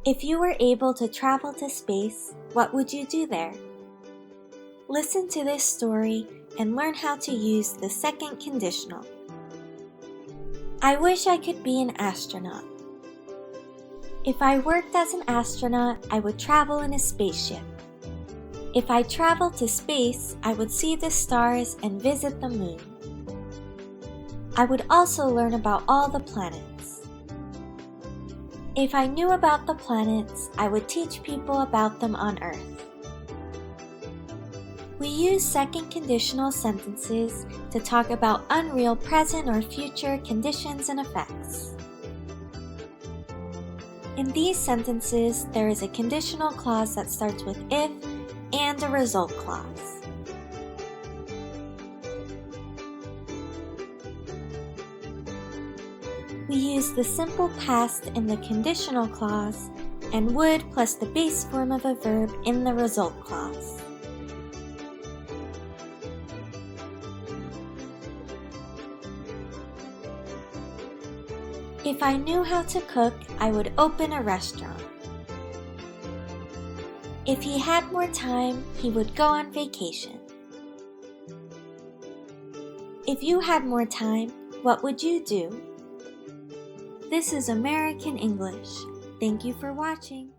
If you were able to travel to space, what would you do there? Listen to this story and learn how to use the second conditional. I wish I could be an astronaut. If I worked as an astronaut, I would travel in a spaceship. If I traveled to space, I would see the stars and visit the moon. I would also learn about all the planets. If I knew about the planets, I would teach people about them on Earth. We use second conditional sentences to talk about unreal present or future conditions and effects. In these sentences, there is a conditional clause that starts with if and a result clause. We use the simple past in the conditional clause and would plus the base form of a verb in the result clause. If I knew how to cook, I would open a restaurant. If he had more time, he would go on vacation. If you had more time, what would you do? This is American English. Thank you for watching.